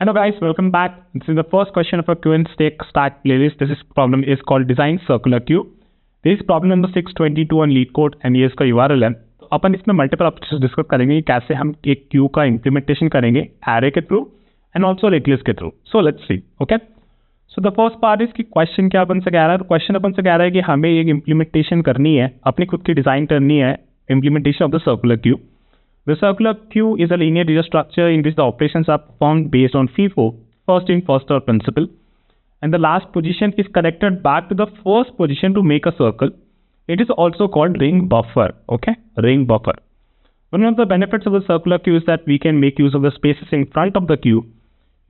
Hello guys, welcome back. This is the first question of our Q&A stack playlist. This problem is called Design Circular Queue. This is problem number 622 on LeetCode and ये इसका URL है. तो अपन इसमें multiple options discuss करेंगे कि कैसे हम एक क्यू का इम्प्लीमेंटेशन करेंगे एरे के थ्रू एंड ऑल्सो रेडियस के through. So let's see. Okay, so the first part is कि क्वेश्चन क्या अपन से कह रहा है. तो क्वेश्चन अपन से कह रहा है कि हमें एक इम्प्लीमेंटेशन करनी है, अपनी खुद की डिज़ाइन करनी है, implementation of the circular queue. The circular queue is a linear data structure in which the operations are performed based on FIFO, first in first out principle, and the last position is connected back to the first position to make a circle. It is also called ring buffer. Okay, ring buffer. One of the benefits of the circular queue is that we can make use of the spaces in front of the queue.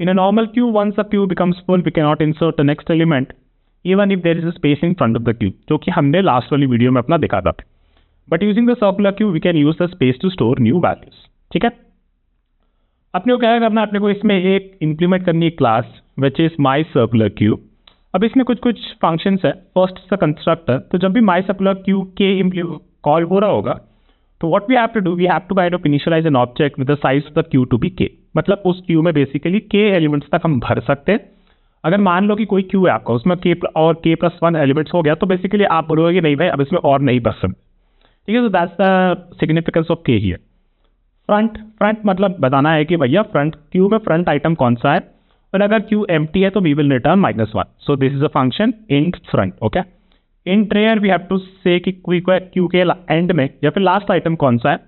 In a normal queue, once the queue becomes full, we cannot insert the next element, even if there is a space in front of the queue, जो कि हमने last वाली video में अपना देखा था. But using the circular queue, we can use the space to store new values. ठीक है, अपने को क्या करना है, अपने को इसमें एक इंप्लीमेंट करनी है class which is my circular queue. अब इसमें कुछ कुछ फंक्शंस है. First is the constructor. तो जब भी माई सर्कुलर क्यू के कॉल हो रहा होगा तो what we have to do, we have to kind of initialise an object with the size of the queue to be K. मतलब उस क्यू में बेसिकली के एलिमेंट्स तक हम भर सकते हैं. अगर मान लो कि कोई क्यू है आपका, उसमें के और के प्लस वन एलिमेंट्स हो गया, तो बेसिकली आप बोलोगे कि नहीं भाई अब इसमें और नहीं भर सकते. ठीक है, तो that's the significance of K here. Front मतलब बताना है कि भैया फ्रंट क्यू में फ्रंट आइटम कौन सा है, और अगर क्यू एम्प्टी है तो we will return -1. So this is a function int front. Okay, int rear we have to say कि क्यू के एंड में या फिर लास्ट आइटम कौन सा है,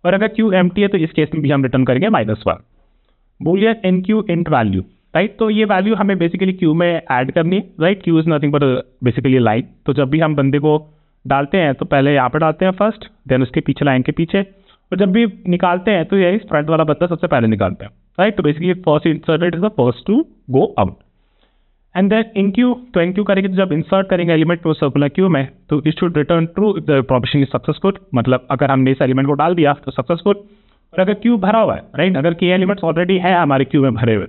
और अगर क्यू एम्प्टी है तो इस केस में भी हम रिटर्न करेंगे -1. बूलियन इन क्यू इंट वैल्यू. राइट, तो ये वैल्यू हमें बेसिकली क्यू में ऐड करनी है. Right, Q is nothing but basically line. तो जब भी हम बंदे को डालते हैं तो पहले यहाँ पे डालते हैं फर्स्ट, देन उसके पीछे लाइन के पीछे, और जब भी निकालते हैं तो यही फ्रंट वाला बंदा सबसे पहले निकालते हैं. राइट, तो basically first inserted is the first to go out. And then enqueue, तो इन क्यू करेंगे तो जब इंसर्ट करेंगे एलिमेंट को सर्कुलर क्यू में तो it should return true if the propagation is successful. मतलब अगर हमने इस एलिमेंट को डाल दिया तो सक्सेसफुल, और अगर क्यू भरा हुआ है, राइट, अगर के एलिमेंट्स ऑलरेडी है हमारे क्यू में भरे हुए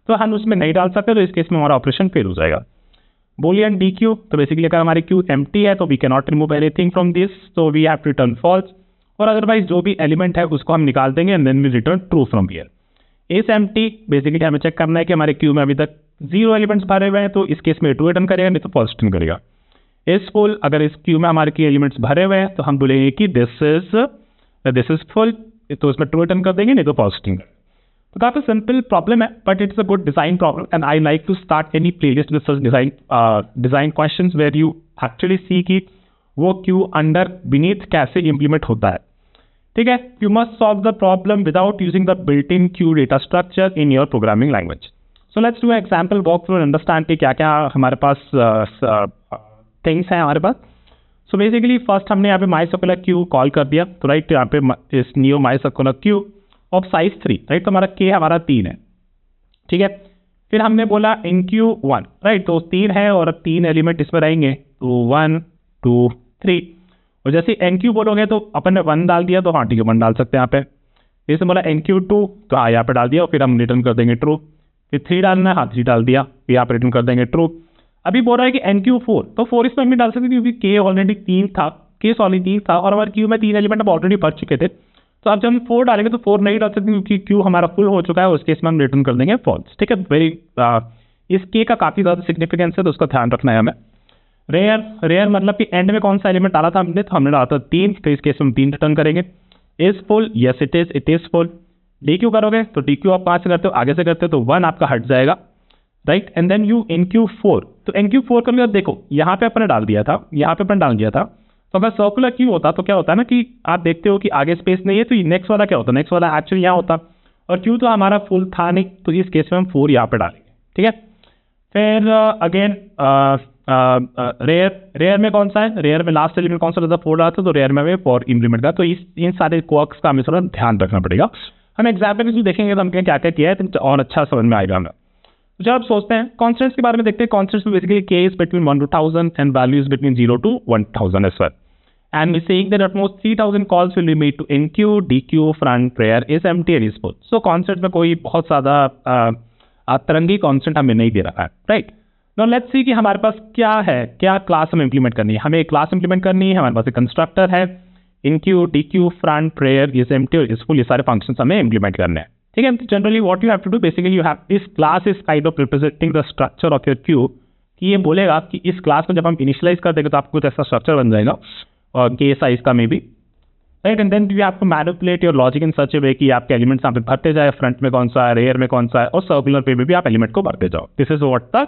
तो हम उसमें नहीं डाल सकते, तो इस केस में हमारा ऑपरेशन फेल हो जाएगा. बूलियन डी क्यू, तो बेसिकली अगर हमारी क्यू एम्प्टी है तो we can not remove anything from this, तो we have to return false, और अदरवाइज जो भी एलिमेंट है उसको हम निकाल देंगे and then we return true from here. Is empty basically हमें चेक करना है कि हमारे क्यू में अभी तक 0 एलिमेंट्स भरे हुए हैं, तो इस केस में ट्रू रिटर्न करेगा, नहीं तो फॉल्स रिटर्न करेगा. इस फुल, अगर इस क्यू में हमारे की एलिमेंट्स भरे हुए हैं तो हम बोलेंगे कि दिस इज फुल, तो इसमें ट्रू रिटर्न कर देंगे, नहीं तो फॉल्स रिटर्न. तो काफ़ी सिंपल प्रॉब्लम है, but it's a good design problem and I like to start any playlist with such design questions where you actually see कि वो क्यू अंडर बीनीथ कैसे इंप्लीमेंट होता है. ठीक है, you must solve the problem without using the built in queue data structure in your programming language. So let's do example walk through and understand कि क्या क्या हमारे पास थिंग्स हैं हमारे पास. सो बेसिकली फर्स्ट हमने यहाँ पे माई सर्कुलर क्यू कॉल कर दिया, तो राइट यहाँ पे इस knew my circular Q of size 3. Right, तो हमारा के हमारा 3 है. ठीक है, फिर हमने बोला इन क्यू 1. राइट, तो 3 है और 3 एलिमेंट इसमें रहेंगे, तो 1 2 3. और जैसे एन क्यू बोलोगे तो अपन ने 1 डाल दिया, तो हाँ ठीक है 1 डाल सकते हैं यहाँ पे. जैसे बोला एन क्यू 2, तो हाँ यहाँ पे डाल दिया और फिर हम रिटर्न कर देंगे ट्रू. फिर 3 डालना है, हाँ 3 डाल दिया, फिर यहाँ पे रिटर्न कर देंगे ट्रू. अभी बोल रहा है कि एन क्यू 4, तो 4 इसमें हम नहीं डाल सकते क्योंकि के ऑलरेडी 3 था, के सॉलिड 3 था और हमारे क्यू में 3 एलिमेंट अब ऑलरेडी भर चुके थे. तो अब जब हम 4 डालेंगे तो 4 नहीं डाल सकते क्योंकि क्यू हमारा फुल हो चुका है, उस केस में हम रिटर्न कर देंगे फॉल्स. ठीक है, वेरी इस के का काफ़ी ज़्यादा सिग्निफिकेंस है, तो उसका ध्यान रखना है हमें. रेयर मतलब कि एंड में कौन सा एलिमेंट डाला था हमने, तो हमने डाला था 3, तो इस केस में हम 3 रिटर्न करेंगे. Is full, yes it is full. D Q करोगे तो डी क्यू आप 5 से करते हो, आगे से करते हो तो 1 आपका हट जाएगा. Right, and then you enqueue 4, तो एन क्यू 4 कर देखो यहाँ पे अपने डाल दिया था, यहाँ पे अपन डाल दिया था. तो अगर सर्कुलर क्यू होता तो क्या होता है ना कि आप देखते हो कि आगे स्पेस नहीं है, तो नेक्स्ट वाला क्या होता, नेक्स्ट वाला एक्चुअली यहाँ होता, और क्यू तो हमारा फुल था नहीं, तो इस केस में हम 4 यहाँ पे डालेंगे. ठीक है, फिर अगेन रेयर में कौन सा है, रेयर में लास्ट एलिमेंट कौन सा रहता, 4 डाला था, तो रेयर में 4 इंप्लीमेंट का. तो इन सारे क्वर्क्स का हमें थोड़ा ध्यान रखना पड़ेगा. हम एग्जाम्पल में देखेंगे तो हमने क्या क्या किया है तो और अच्छा समझ में आएगा हमें. तो जब आप सोचते हैं कॉन्स्टेंट्स के बारे में देखते हैं, कॉन्स्टेंट्स में basically K is between 1 to 1000 and value is between 0 to 1000 as well. And we're saying that at most 3000 calls will be made to NQ, DQ, front, prayer, is empty and is full. So constant में कोई बहुत ज़्यादा तरंगी constant हमें नहीं दे रहा है, right? Now let's see कि हमारे पास क्या है, क्या क्लास हमें implement करनी है. हमें एक क्लास implement करनी है, हमारे पास एक कंस्ट्रक्टर है, NQ, DQ, front, prayer, is empty और is full, ये सारे functions हमें implement करने हैं. ठीक है। Generally what you have to do, basically you have, this class is kind of representing the structure of your queue, कि ये बोलेगा कि इस क्लास को जब हम इनिशियलाइज कर देंगे तो आपको कुछ ऐसा स्ट्रक्चर बन जाएगा और के साइज का maybe, right. And then you have to manipulate your logic in such a way कि आपके एलिमेंट्स यहाँ पे भरते जाए, फ्रंट में कौन सा है, रेयर में कौन सा है, और सर्कुलर पे भी आप एलिमेंट को भरते जाओ। This is what the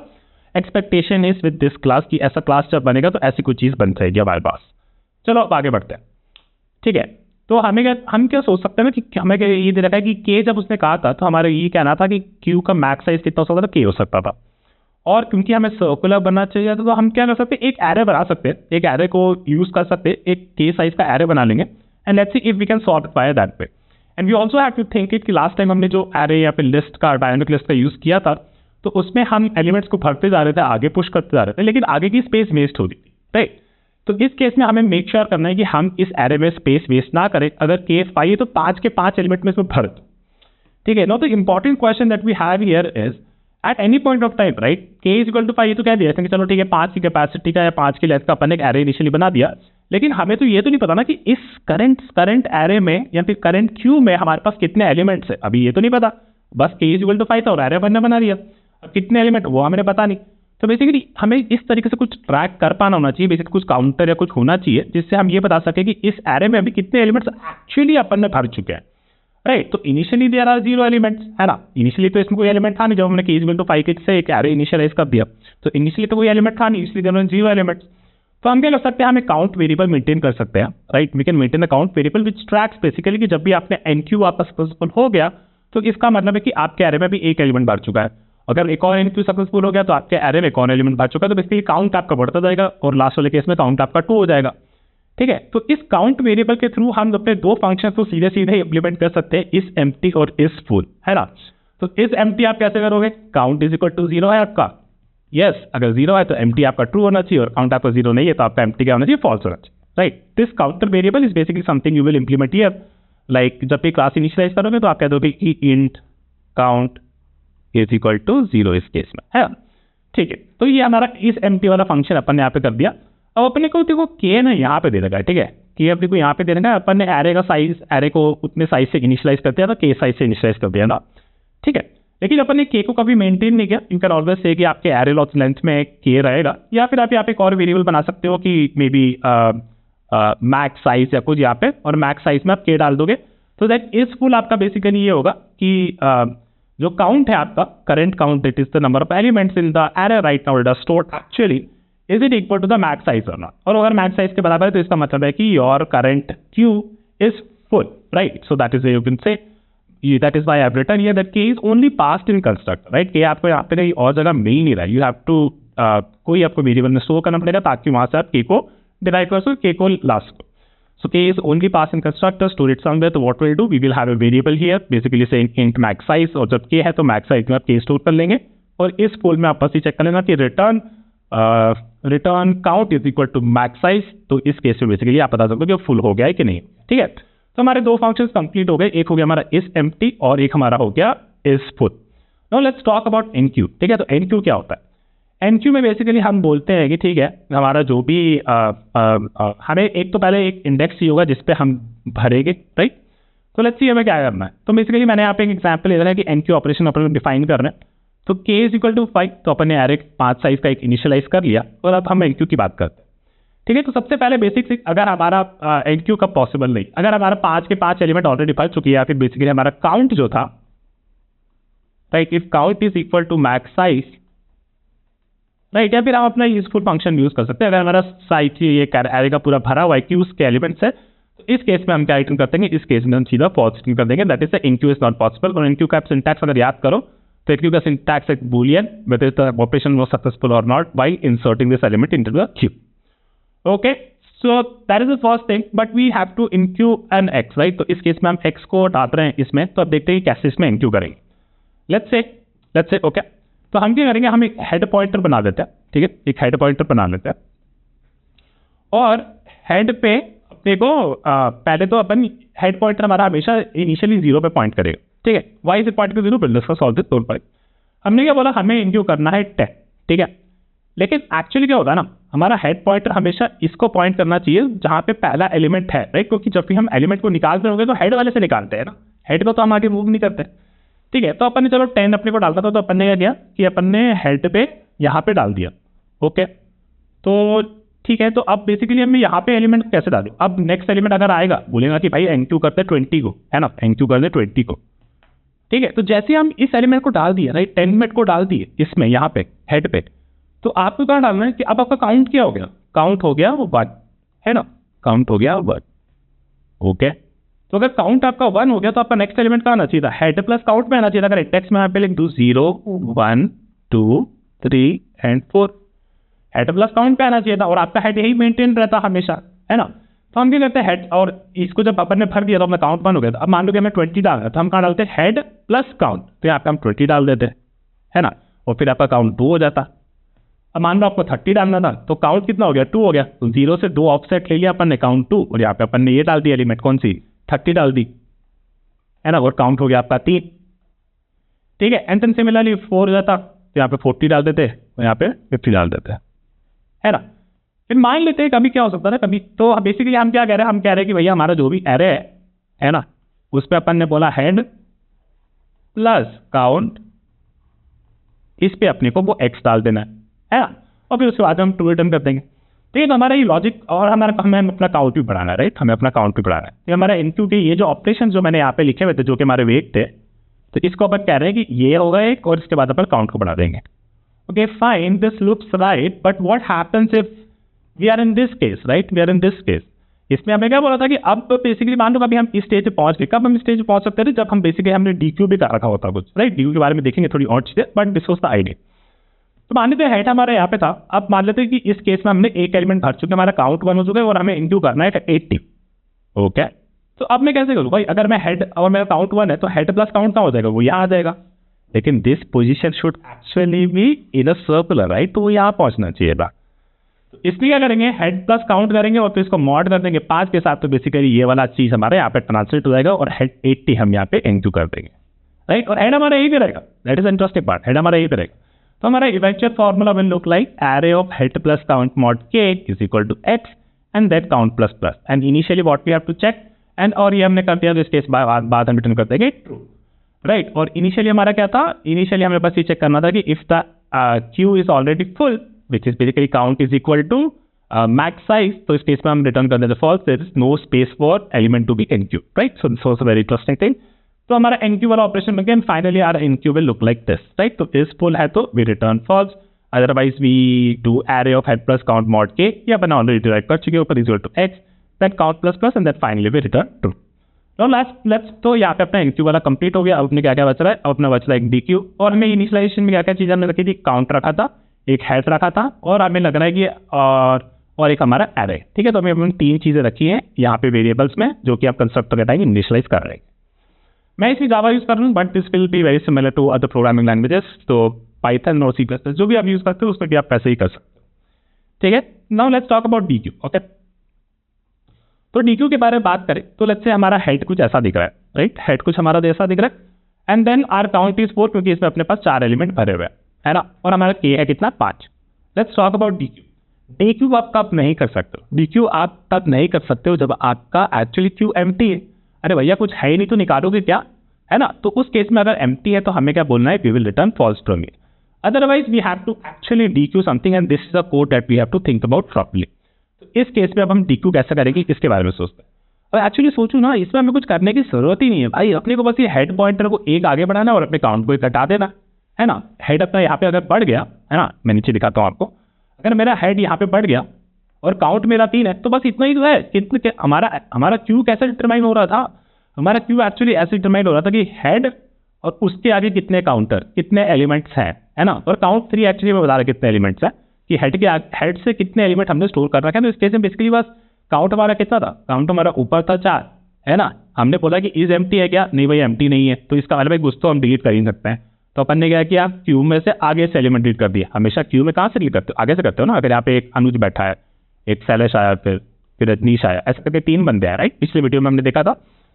expectation is with this class, कि ऐसा क्लास जब बनेगा तो ऐसी कोई चीज़ बन जाएगी हमारे पास। चलो अब आगे बढ़ते हैं, ठीक है। तो हम क्या सोच सकते हैं ना कि हमें ये दे रखा है कि के जब उसने कहा था तो हमारा ये कहना था कि क्यू का मैक्स साइज कितना हो सकता था, के हो सकता था। और क्योंकि हमें सर्कुलर बनना चाहिए तो हम क्या कर सकते हैं, एक एरे बना सकते हैं, एक एरे को यूज कर सकते हैं, एक के साइज का एरे बना लेंगे and let's see if we can sortify that way. And we also have to think it कि लास्ट टाइम हमने जो एरे या फिर लिस्ट का, डायनामिक लिस्ट का यूज किया था, तो उसमें हम एलिमेंट्स को भरते जा रहे थे, आगे पुश करते जा रहे थे, लेकिन आगे की स्पेस वेस्ट हो रही थी, राइट। तो इस केस में हमें मेक श्योर करना है कि हम इस एरे में स्पेस वेस्ट ना करें। अगर के 5 है तो 5 के 5 एलिमेंट में इसमें भर दो, ठीक है। No, the important question that we have here is at any point of time, right, K is equal to 5, ये तो कह दिया कि चलो ठीक है 5 की कैपेसिटी का या 5 की लेंथ का अपन एक एरे इनिशियली बना दिया, लेकिन हमें तो ये तो नहीं पता ना कि इस करंट एरे में या फिर करंट क्यू में हमारे पास कितने एलिमेंट्स है, अभी ये तो नहीं पता। बस के इज इक्वल टू 5 था और एरे बना दिया, अब कितने एलिमेंट वो हमें पता नहीं। तो बेसिकली हमें इस तरीके से कुछ ट्रैक कर पाना होना चाहिए, बेसिकली कुछ काउंटर या कुछ होना चाहिए जिससे हम ये बता सके कि इस एरे में अभी कितने एलिमेंट्स एक्चुअली अपन ने भर चुके हैं, राइट। तो इनिशियली देयर आर 0 एलिमेंट्स, है ना। इनिशियली तो इसमें कोई एलिमेंट था नहीं, जब हमने के इक्वल टू 5 से एक एरे इनिशियलाइज कर दिया तो इनिशियली तो कोई एलिमेंट था नहीं, इसलिए देयर आर 0 एलिमेंट्स। तो हम क्या कर सकते हैं, हम एक काउंट वेरिएबल मेंटेन कर सकते हैं, right. We can maintain a count variable which tracks basically कि जब भी आपने एनक्यू आपका सक्सेसफुल हो गया तो इसका मतलब है कि आपके एरे में भी एक एलिमेंट भर चुका है। अगर एक और एनक्यू सक्सेसफुल हो गया तो आपके एरे में एक और एलिमेंट भर चुका है, तो बेसिकली काउंट आपका बढ़ता जाएगा और लास्ट वाले केस में काउंट आपका 2 हो जाएगा, ठीक है। तो इस काउंट वेरिएबल के थ्रू हम अपने दो फंक्शन को सीधे सीधे इंप्लीमेंट कर सकते हैं, इस एम्प्टी और इस फुल, है ना। तो इस एम्प्टी आप कैसे करोगे, काउंट इज इक्वल टू 0 है आपका, यस, अगर 0 है तो एम्प्टी आपका ट्रू होना चाहिए और काउंट आपका 0 नहीं है तो आपका एम्प्टी क्या होना चाहिए, फॉल्स होना चाहिए, right. This counter variable is basically something you will implement here, like जब भी क्लास इनिशियलाइज करोगे तो आप कह दोगे कि int count is equal to 0 इस केस में, है, ठीक है। तो ये हमारा इस एम्प्टी वाला फंक्शन अपन ने यहाँ पे कर दिया। अब अपने को देखो के ना यहाँ पे दे रखा है, ठीक है, के अपने को यहाँ पे दे रखा है, अपन ने एरे का साइज, एरे को उतने साइज से इनिशियलाइज कर दिया था, के साइज से इनिशियलाइज कर दिया ना, ठीक है। लेकिन अपन ने के को कभी मेंटेन नहीं किया। यू कैन ऑलवेज से कि आपके एरे लॉस लेंथ में के रहेगा, या फिर आप यहाँ पे एक और वेरिएबल बना सकते हो कि मे बी मैक्स साइज या कुछ यहाँ पे, और मैक्स साइज में आप के डाल दोगे तो दैट इज फुल आपका बेसिकली ये होगा कि जो काउंट है आपका current count, that is the number of elements in the array right now it is stored actually, is it equal to the max size और नॉट। और अगर मैक्स साइज के बराबर है तो इसका मतलब है कि your current Q is full, right. So that is you can say that is why I have written here that k is only passed in constructor, right। k आपको यहाँ पे कहीं और जगह मिल नहीं रहा है, you have to कोई आपको वेरिएबल में स्टोर करना पड़ेगा ताकि वहां से आप k को डिराइव कर सको, k को लास्ट को। So k is only passed in constructor, store it somewhere. So what we'll do, we will have a variable here, basically saying int max size, और जब k है तो max size में आप k स्टोर कर लेंगे, और इस फुल में आप बस ये चेक कर लेना कि return count is equal to max size. तो इस केस में बेसिकली आप बता सकते हो कि फुल हो गया है कि नहीं, ठीक है। तो हमारे दो फंक्शंस कंप्लीट हो गए, एक हो गया हमारा इस एम्प्टी और एक हमारा हो गया इस full. Now let's talk about NQ, ठीक है। तो एनक्यू क्या होता है, एनक्यू में बेसिकली हम बोलते हैं कि ठीक है हमारा जो भी हमें एक तो पहले एक इंडेक्स ही होगा जिसपे हम भरेंगे, राइट। तो लेट्स सी हमें क्या करना है। तो बेसिकली मैंने यहाँ पे एक एग्जांपल ले रहा है कि एनक्यू ऑपरेशन अपन डिफाइन कर रहे हैं। तो k इज इक्वल टू 5, तो अपन ने एरे 5 साइज का एक इनिशियलाइज कर लिया और अब हम एनक्यू की बात करते हैं, ठीक है। तो सबसे पहले बेसिक अगर हमारा एनक्यू का पॉसिबल नहीं, अगर हमारा 5 के 5 एलिमेंट ऑलरेडी भर चुकी है, या फिर बेसिकली हमारा काउंट जो था, right, if count is equal to max size, right, या फिर हम अपना यूजफुल फंक्शन यूज कर सकते हैं। अगर हमारा साइज ये एरे का पूरा भरा हुआ है क्यूज के एलिमेंट्स है, तो इस केस में हम क्या रिटर्न करते हैं, इस केस में हम सीधा फॉल्स रिटर्न कर देंगे, that is the NQ is not possible. और एनक्यू का सिंटैक्स अगर याद करो तो एनक्यू का सिंटैक्स एक Boolean whether the operation was successful or not by inserting this element into the queue, okay। So that is the first thing, but we have to enqueue an x, right। तो इस case में हम x को डाल रहे हैं इसमें, तो अब देखते हैं कि कैसे इसमें enqueue करेंगे। let's say okay, तो हम क्या करेंगे, हम एक हेड पॉइंटर बना देते हैं, ठीक है, एक हेड पॉइंटर बना लेते हैं, और हेड पे देखो पहले तो अपन हेड पॉइंटर हमारा हमेशा इनिशियली 0 पे पॉइंट करेगा, ठीक है। Why is it point to 0, builders का सॉल्व दिस टोल पर। हमने क्या बोला, हमें इनक्यू करना है 10, ठीक है। लेकिन एक्चुअली क्या होता है ना, हमारा हेड पॉइंटर हमेशा इसको पॉइंट करना चाहिए जहां पे पहला एलिमेंट है, राइट। क्योंकि जब भी हम एलिमेंट को निकालते होंगे तो हेड वाले से निकालते हैं ना, हेड को तो हम आगे मूव नहीं करते। ठीक है, तो अपन ने चलो 10 अपने को डालता था, तो अपन ने क्या किया कि अपन ने हेड पे यहाँ पे डाल दिया। ओके, तो ठीक है, तो अब बेसिकली हमें यहाँ पे एलिमेंट कैसे डालें। अब नेक्स्ट एलिमेंट अगर आएगा बोलेगा कि भाई एंक्यू करते 20 को, है ना, एंक्यू कर दे 20 को। ठीक है, तो जैसे हम इस एलिमेंट को डाल दिए, राइट, 10 एलिमेंट को डाल दिए इसमें यहाँ पे हेड पे, तो आपको क्या डालना है कि अब आपका काउंट क्या हो गया, काउंट हो गया वो 1, है ना, काउंट हो गया 1। ओके, तो अगर काउंट आपका 1 हो गया तो आपका नेक्स्ट एलिमेंट कहाँ आना चाहिए था, हेड प्लस काउंट में आना चाहिए था। अगर इंडेक्स में यहाँ पे लिख दूँ 0 1 2 3 एंड 4, हेड प्लस काउंट पे आना चाहिए था, और आपका हेड यही मेंटेन रहता हमेशा, है ना। तो हम क्या करते हैं, हेड और इसको जब अपन ने भर दिया तो अपना काउंट 1 हो गया था। अब मान लो कि हमें 20 डालना है, तो हम कहाँ डालते हैं, हेड प्लस काउंट, तो यहाँ पे हम 20 डाल देते हैं, है ना, और फिर आपका काउंट 2 हो जाता। अब मान लो आपको 30 डालना था, तो काउंट कितना हो गया, 2 हो गया, तो 0 से 2 ऑफसेट ले लिया अपन ने, काउंट 2, और यहाँ पे अपन ने ये डाल दी एलिमेंट, कौन सी, 30 डाल दी, है ना, और काउंट हो गया आपका 3। ठीक है, एंड देन सिमिलरली 4 हो जाता, तो यहाँ पे 40 डाल देते, और यहाँ पे 50 डाल देते, है ना। फिर मान लेते हैं कभी क्या हो सकता है ना, कभी तो बेसिकली हम क्या कह रहे हैं, हम कह रहे हैं कि भैया हमारा जो भी एरे है ना, उस पर अपन ने बोला हेड प्लस काउंट, इस पे अपने को वो x डाल देना है ना, और फिर उसके बाद हम टू रिटर्न कर देंगे। तो ये तो हमारा ये लॉजिक, और हमें अपना काउंट भी बढ़ाना है, राइट, हमें अपना काउंट भी बढ़ाना है। तो हमारा इनक्लूड ये जो ऑपरेशन जो मैंने यहाँ पे लिखे हुए थे, जो कि हमारे वेट थे, तो इसको अपन कह रहे हैं कि ये होगा एक, और इसके बाद अपन काउंट को बढ़ा देंगे। Okay fine, this looks right, but what happens if we are in this case, right, we are in this case. इसमें हमें क्या बोला था कि अब बेसिकली मान लो कभी हम इस स्टेज पे पहुंच गए, कब हम इस स्टेज पे पहुंच सकते थे, जब हम बेसिकली हमने DQ भी कर रखा होता कुछ, राइट, DQ के बारे में देखेंगे थोड़ी और चीजें, but this was the idea. तो मान लेते हैं हेड हमारा यहाँ पे था, अब मान लेते हैं कि इस केस में हमने एक एलिमेंट भर चुके, हमारा काउंट 1 हो चुका है, और हमें इंक्लूड करना है 80। ओके, तो अब मैं कैसे करूँ भाई, अगर मैं हेड और मेरा काउंट 1 है, तो हेड प्लस काउंट कहाँ हो जाएगा, वो यहाँ आ जाएगा, लेकिन this position should actually be in a circular, right, तो वो यहाँ पहुंचना चाहिए था। तो इसलिए क्या करेंगे, हेड प्लस काउंट करेंगे और फिर इसको मॉड कर देंगे 5 के साथ, तो बेसिकली ये वाला चीज हमारे यहाँ पे ट्रांसलेट हो जाएगा, और हेड 80 हम यहाँ पे इंक्लूड कर देंगे, राइट, और हेड हमारा यही पे रहेगा, that is interesting part, head हमारा यही पे रहेगा। तो हमारा eventual formula will look like array of head plus count mod k is equal to x and that count plus plus, and initially what we have to check, and और ये हमने कर दिया, तो इस केस बाद हम रिटर्न कर देंगे ट्रू, राइट। और इनिशियली हमारा क्या था, इनिशियली हमें बस ये चेक करना था कि if the queue is already full, which is basically count is equal to max size, तो इस केस में हम रिटर्न कर देते false, there is no space for element to be enqueue, right. So this was a very interesting thing. तो हमारा enqueue वाला operation again finally our enqueue will look like this, right. तो इस full है तो we return false, otherwise we do array of head plus count mod k, ये अपन already derive कर चुके ऊपर, equal to x that count plus plus and that finally we return true. No let's तो यहाँ पे अपना एनक्यू वाला कंप्लीट हो गया। अब अपने क्या क्या बच रहा है, अब अपना बच रहा है एक DQ, और हमें इनिशियलाइजेशन में क्या क्या चीज़ हमने रखी थी, काउंट रखा था, एक हेड रखा था, और हमें लग रहा है कि और एक हमारा एरे, ठीक है। तो हमें अपनी 3 चीज़ें रखी हैं यहाँ पे वेरिएबल्स में, जो कि आप कंस्ट्रक्टर के टाइम इनिशियलाइज कर रहे हैं। मैं इसमें जावा यूज़ कर रहा हूँ, but this will be very similar to other programming languages, तो पाइथन और C++ जो भी आप यूज़ करते हो उसमें भी आप ऐसे ही कर सकते हो, ठीक है। Now let's talk about DQ, okay. तो DQ के बारे में बात करें तो लेट्स से हमारा हेड कुछ ऐसा दिख रहा है, राइट, हेड कुछ हमारा ऐसा दिख रहा है, and then our count is 4, क्योंकि इसमें अपने पास 4 एलिमेंट भरे हुए हैं, है ना, और हमारा k है कितना, 5। लेट्स टॉक अबाउट DQ आप कब नहीं कर सकते हो, DQ आप तब नहीं कर सकते हो जब आपका एक्चुअली क्यू एम्प्टी है। अरे भैया कुछ है ही नहीं तो निकालोगे क्या, है ना। तो उस केस में अगर एम्प्टी है तो हमें क्या बोलना है, we will return false from it, otherwise we have to actually DQ something, and this is a code that we have to think about properly. तो इस केस में अब हम DQ कैसे करेंगे, इसके बारे में सोचते हैं। और एक्चुअली सोचूं ना, इसमें हमें कुछ करने की जरूरत ही नहीं है भाई, अपने को बस ये हेड पॉइंटर को एक आगे बढ़ाना और अपने काउंट को घटा देना, है ना। हेड अपना यहाँ पे अगर बढ़ गया, है ना, मैं नीचे दिखाता हूँ आपको, अगर मेरा हेड यहाँ पे बढ़ गया और काउंट मेरा 3 है, तो बस इतना ही तो है। कितने हमारा क्यू कैसे डिटरमाइन हो रहा था, हमारा क्यू एक्चुअली ऐसे डिटरमाइन हो रहा था कि हेड और उसके आगे कितने काउंटर, कितने एलिमेंट्स हैं, है ना। और काउंट 3 एक्चुअली मैं बता रहा कितने एलिमेंट्स हैं, कि हेड से कितने एलिमेंट हमने स्टोर कर रखे हैं। तो इस केस में बेसिकली बस काउंट हमारा कितना था, काउंट हमारा ऊपर था 4, है ना। हमने बोला कि इज एम्प्टी है क्या, नहीं भाई एम्प्टी नहीं है, तो इसका मतलब कुछ तो हम डिलीट कर ही सकते हैं। तो अपन ने क्या किया, क्यू में से आगे से एलिमेंट डिलीट कर दिया। हमेशा क्यू में कहाँ से डिलीट करते हो, आगे से करते हो ना। अगर यहाँ पे एक अनुज बैठा है, एक शैलेश आया, फिर रजनीश आया, ऐसे करके 3 बंदे आए, राइट, पिछले वीडियो में हमने देखा था।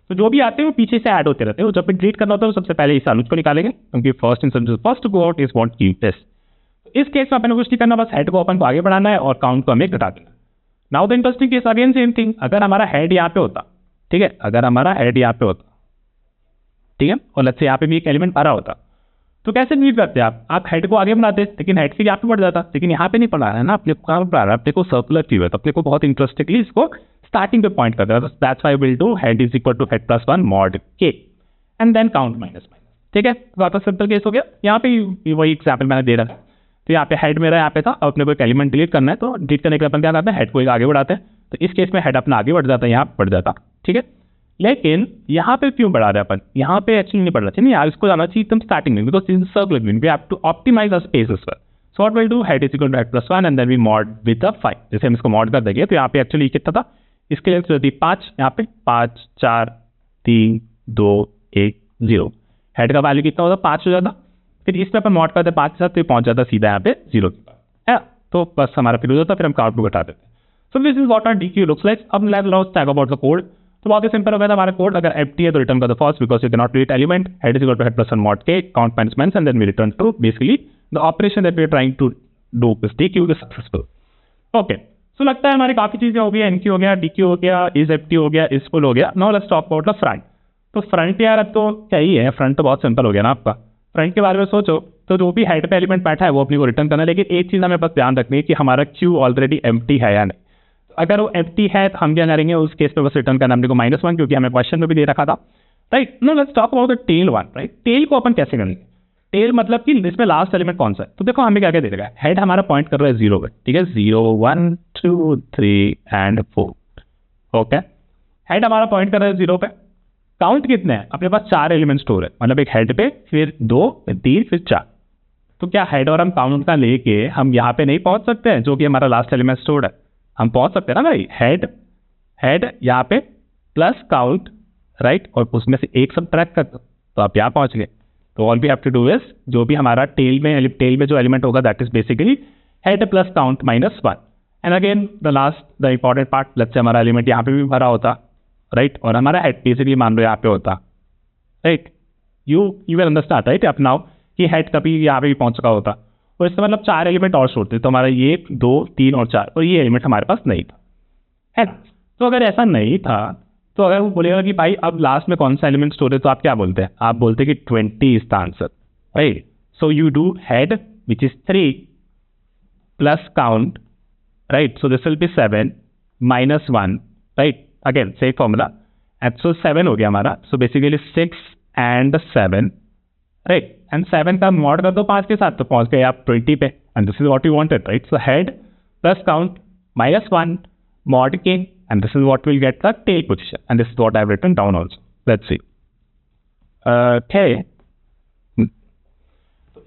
तो जो भी आते हैं वो पीछे से ऐड होते रहते हैं। जब भी डिलीट करना होता है तो सबसे पहले इस अनुज को निकालेंगे, क्योंकि first go out is want keep this. इस केस में अपन को कुछ नहीं करना, बस हेड को अपन को आगे बढ़ाना है और काउंट को हमें घटा देना। Now the interesting case again same thing, अगर हमारा हेड यहाँ पे होता, ठीक है, अगर हमारा हेड यहाँ पे होता, ठीक है, और लेट्स से यहाँ पे भी एक एलिमेंट भरा होता, तो कैसे डिलीट करते आप हेड को आगे बढ़ाते, लेकिन हेड से यहाँ पे बढ़ जाता, लेकिन यहाँ पे नहीं पढ़ा है ना अपने को, कहाँ पढ़ा रहा है अपने को, सर्कुलर क्यू है, तो अपने को बहुत इंटरेस्टिंगली इसको स्टार्टिंग पे पॉइंट करता है, that's why will do head is equal to head plus 1 mod K and then count minus minus. ठीक है, तो आपका सिंपल केस हो गया। यहाँ पे वही एग्जाम्पल मैंने दे रहा था, तो यहाँ पे हेड मेरा यहाँ पे था, अपने को एक एलिमेंट डिलीट करना है, तो डिलीट करने के लिए अपन क्या करते हैं, हेड को एक आगे बढ़ाते हैं, तो इस केस में हेड अपना आगे बढ़ जाता है, यहाँ बढ़ जाता। ठीक है, लेकिन यहाँ पे क्यों बढ़ा रहे हैं अपन, यहाँ पे एक्चुअली नहीं बढ़ना चाहिए, नहीं यार इसको जाना चाहिए एकदम स्टार्टिंग में, because is circular we have to optimise the space as well. So what will do, head is equal to head plus 1 and then we mod with the 5, जैसे हम इसको मॉड कर देंगे, तो यहाँ पे एक्चुअली कितना था, इसके लिए थी 5, यहाँ पे 5 4 3 2 1 0, हेड का वैल्यू कितना होता, 5 हो जाता, फिर इस पे अपन मॉड करते 5 के साथ, तो पहुंच जाता सीधा यहाँ पे 0 है, तो बस हमारा फिर हो जाता, फिर हम काउंट को घटा देते हैं। So this is what our dequeue looks like. अब let's now talk about the code. तो बहुत ही सिंपल हो गया था हमारा कोड, अगर एम्प्टी है तो रिटर्न कर दो false because you can not delete element, head is equal to head plus 1 mod के count minus minus and then we return to basically the operation that we are trying to do, this dequeue is successful. Okay, so लगता है हमारी काफी चीजें हो गई, NQ हो गया, डीक्यू हो गया, इज एम्प्टी हो गया, इज फुल हो गया। Now let's talk about the front. तो फ्रंट यार अब तो क्या ही है, फ्रंट तो बहुत सिंपल हो गया ना आपका। फ्रंट के बारे में सोचो तो जो भी हेड पे एलिमेंट बैठा है वो अपनी को रिटर्न करना है, लेकिन एक चीज हमें बस ध्यान रखनी है कि हमारा क्यू ऑलरेडी एम्प्टी है या नहीं। अगर वो एम्प्टी है तो हम क्या करेंगे, उस केस पे बस रिटर्न करना हमने को -1, क्योंकि हमें क्वेश्चन में भी दे रखा था, right. No let's talk about the tail one, right. Tail को अपन कैसे करेंगे, टेल मतलब कि इसमें लास्ट एलिमेंट कौन सा है, तो देखो हमें क्या क्या दे रखा है, हेड हमारा पॉइंट कर रहा है 0 पे, ठीक है, 0 1 2 3 एंड 4, ओके। हेड हमारा पॉइंट कर रहा है 0 पे, काउंट कितने हैं, अपने पास 4 एलिमेंट स्टोर है, मतलब एक हेड पे, फिर 2 फिर 3 फिर 4, तो क्या हेड और हम काउंट का लेके हम यहाँ पे नहीं पहुंच सकते हैं, जो कि हमारा लास्ट एलिमेंट स्टोर्ड है, हम पहुंच सकते हैं ना भाई, हेड यहाँ पे प्लस काउंट, राइट, और उसमें से एक सब्ट्रैक्ट कर दो, तो आप यहाँ पहुंच गए। तो all we have to do is, जो भी हमारा टेल में जो एलिमेंट होगा that is basically head plus count -1, and again the last the important part, let's say हमारा एलिमेंट यहाँ पे भी भरा होता, राइट, और हमारा हेड बेसिकली मान लो यहाँ पे होता, right, you will understand, right, अब नाउ कि हेड कभी यहाँ पे भी पहुंच चुका होता, और इसका मतलब 4 एलिमेंट और छोड़ते, तो हमारा ये 2 3 और 4, और ये एलिमेंट हमारे पास नहीं था, है। तो अगर ऐसा नहीं था, तो अगर वो बोलेगा कि भाई अब लास्ट में कौन सा एलिमेंट स्टोर है, तो आप क्या बोलते हैं, आप बोलते हैं कि 20 is the answer, right. So you do head which is 3 plus count, right, so this will B 7 -1, right, again same formula, and so 7 हो गया हमारा, so basically 6 and 7, right, and 7 का मॉड कर दो 5 के साथ, तो पहुंच गए आप 20 पे, and this is what you wanted, right. So head plus count -1 mod k, and this is what will get the tail position, and this is what I have written down also. Let's see. Okay,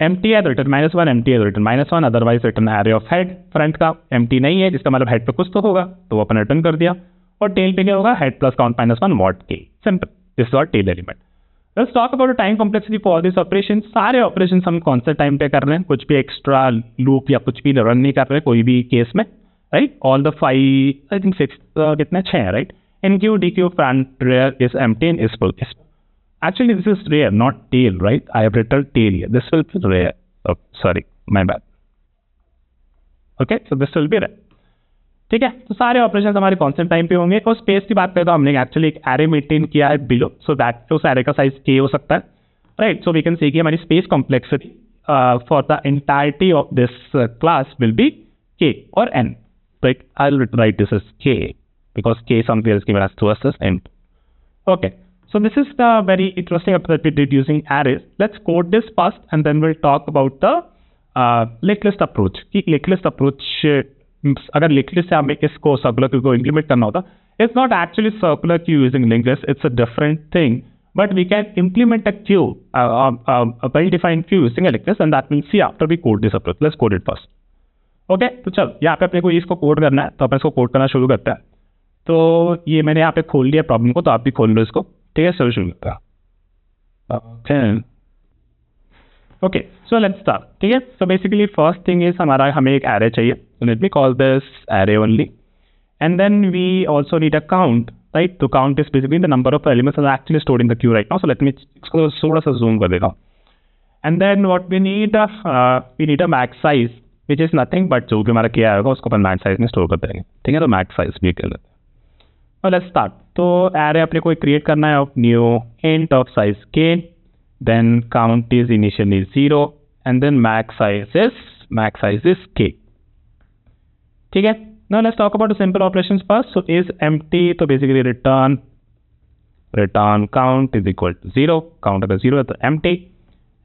empty है तो return -1, empty है तो return -1, otherwise return array of head। Front का empty नहीं है, जिसका मतलब head पे कुछ तो होगा, तो वो अपन रिटर्न कर दिया, और टेल पे क्या होगा, head plus count -1 mod k, simple, this is our tail element. Let's talk about time complexity for all this operation. सारे ऑपरेशन हम कौन से टाइम पे कर रहे हैं, कुछ भी एक्स्ट्रा लूप या कुछ भी रन नहीं कर रहे कोई भी केस में, right, all the 5 I think 6 कितने 6 हैं, right, NQ DQ front rear is empty and is full, actually this is rear not tail, right, I have written tail here, this will be rear, oh sorry my bad, okay, so this will be rear, ठीक है। तो सारे operation हमारे constant time पे होंगे, और space की बात करें तो हमने एक्चुअली एक एरे मेंटेन किया है बिलो, सो दैट उस एरे का साइज k हो सकता है, right. So we can say कि हमारी space complexity for the entirety of this class will be k or n, right. I'll write this as k because k somewhere is given as to us as n. Okay, so this is the very interesting approach we did using arrays. Let's code this first and then we'll talk about the linked list approach. कि linked list approach अगर linked list से हमें इसको circular queue को implement करना होता, it's not actually circular queue using linked list, it's a different thing, but we can implement a queue, a well-defined queue using a linked list, and that we'll see after we code this approach. Let's code it first. Okay, तो चल यहाँ पे अपने को इसको code करना है, तो अपन इसको कोड करना शुरू करते हैं। तो ये मैंने यहाँ पे खोल लिया प्रॉब्लम को, तो आप भी खोल लो इसको, ठीक है, शुरू करते हैं। ओके, सो लेट्स स्टार्ट, ठीक है। So basically first thing is हमें एक एरे चाहिए, so let me call this array only, and then we also need a count, right? तो count is basically the number of elements that are actually stored in the queue right now, so let me इसको थोड़ा सा zoom कर देता हूँ, and then what we need a max size which is nothing but जो भी हमारा किया होगा उसको अपन मैक्स साइज में स्टोर कर देंगे, ठीक है। तो मैक्स साइज भी कर लेते हैं, और लेट्स स्टार्ट। तो एरे अपने को क्रिएट करना है of new int of size k, then count is initially 0 and then max size is k। ठीक है, now let's talk about simple operations first. So is empty, तो basically return count is equal to 0, count अगर 0 है तो empty,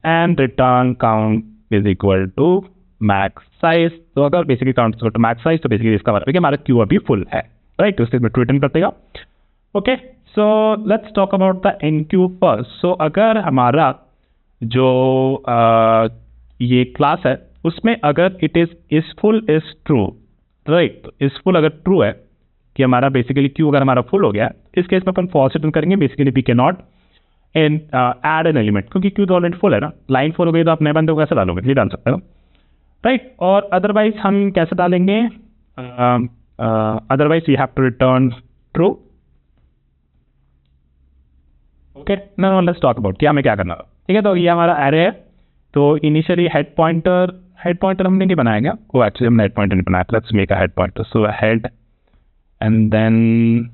and return count is equal to max size. तो अगर basically count is equal to max size तो basically इसका मतलब है कि हमारा क्यू अभी फुल है, राइट। तो इससे रिटर्न कर देगा। Okay, so let's talk about the enqueue first. So अगर हमारा जो ये क्लास है उसमें अगर it is full is true, right, तो इज फुल अगर ट्रू है कि हमारा बेसिकली क्यू अगर हमारा फुल हो गया, इस केस में अपन फॉल्स रिटर्न करेंगे। Basically we can not add an element, क्योंकि क्यू तो ऑलरेडी फुल है ना, लाइन फुल हो गई तो आप नए बंदे को कैसे डालोगे, नहीं डाल सकते हो, राइट। और अदरवाइज हम कैसे डालेंगे, otherwise we have to return true. Okay, now let's talk about कि हमें क्या करना है। ठीक है, तो ये हमारा एरे है। तो इनिशियली हेड पॉइंटर हमने नहीं बनाएगा, वो एक्चुअली हमने हेड पॉइंटर नहीं बनाया। Let's make a head pointer. So head and then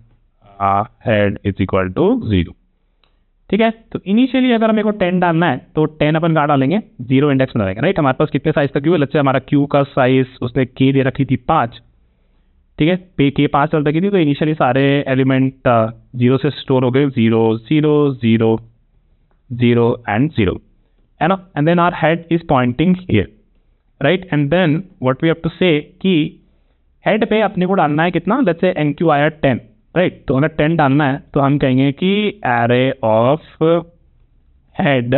head is equal to 0। ठीक है, तो इनिशियली अगर हमें को 10 डालना है तो 10 अपन कहाँ डालेंगे, 0 इंडेक्स में डालेंगे, राइट। हमारे पास कितने साइज का क्यू है, लेट्स से हमारा क्यू का साइज उसने k दे रखी थी 5। ठीक है, पे k 5 चल रखी थी, तो इनिशियली सारे एलिमेंट 0 से स्टोर हो गए, 0 0 0 0 एंड 0, है ना। And then our head is pointing here, right. And then what we have to say कि हेड पे अपने को डालना है कितना, लेट्स से एन क्यू आया 10, राइट। तो अगर 10 डालना है तो हम कहेंगे कि array of head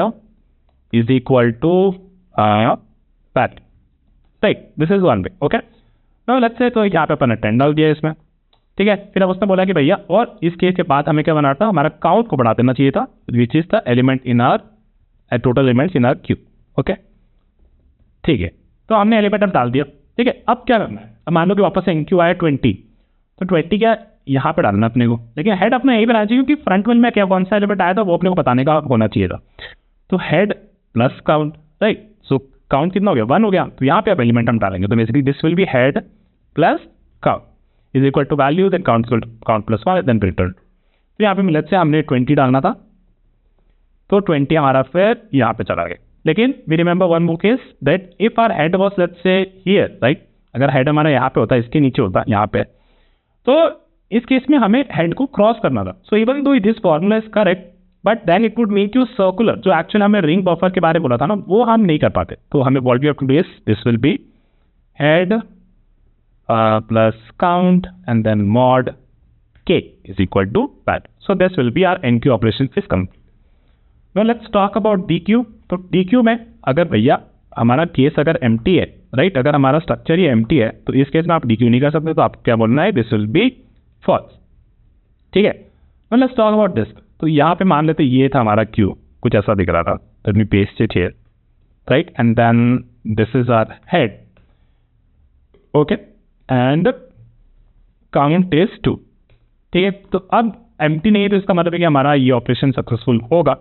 is equal to that, right. This is one way. Okay, now let's say तो यहाँ पे अपन ने 10 डाल दिया इसमें। ठीक है, फिर अब उसने बोला कि भैया और इस केस के बाद हमें क्या बनाना था, हमारा काउंट को बढ़ा देना चाहिए था, which is the element in our total elements in our queue. Okay, ठीक है, तो हमने एलिमेंट अब डाल दिया। ठीक है, अब क्या करना है, अब मान लो कि वापस से एनक्यू आया 20, तो 20 क्या यहाँ पे डालना अपने को, लेकिन हेड अपना यही बनाना चाहिए क्योंकि फ्रंट में क्या कौन सा एलिमेंट आया था वो अपने को बताने का होना चाहिए था। तो head plus count, right. So count कितना हो गया, 1 हो गया, तो यहाँ पे अब एलिमेंट हम डालेंगे। तो basically this will be head plus count is equal to value, then count plus 1, then return. तो यहाँ पे लेट्स से हमने 20 डालना था, तो 20 हमारा फिर यहाँ पे चला गया। लेकिन we remember one more case that if our head was let's say here, right, अगर हेड हमारा यहाँ पे होता, इसके नीचे होता यहाँ पे, तो इस केस में हमें हेड को क्रॉस करना था। So even though this formula is correct, but then it would make you circular, जो एक्चुअली हमें रिंग बफर के बारे में बोला था ना, वो हम नहीं कर पाते। तो हमें what we have to do is this will be head plus count and then mod k is equal to that. So this will be our NQ operation is complete. Now let's talk about DQ. तो DQ में अगर भैया हमारा case अगर empty है, right, अगर हमारा structure ही empty है तो इस केस में आप DQ नहीं कर सकते, तो आप क्या बोलना है, दिस विल बी false। ठीक है, now let's talk about this। तो यहाँ पे मान लेते ये था हमारा Q, कुछ ऐसा दिख रहा था, let me paste it here, right, and then this is our head, okay, and count is 2। ठीक है, तो अब एम्प्टी नहीं है तो इसका मतलब है कि हमारा ये ऑपरेशन सक्सेसफुल होगा।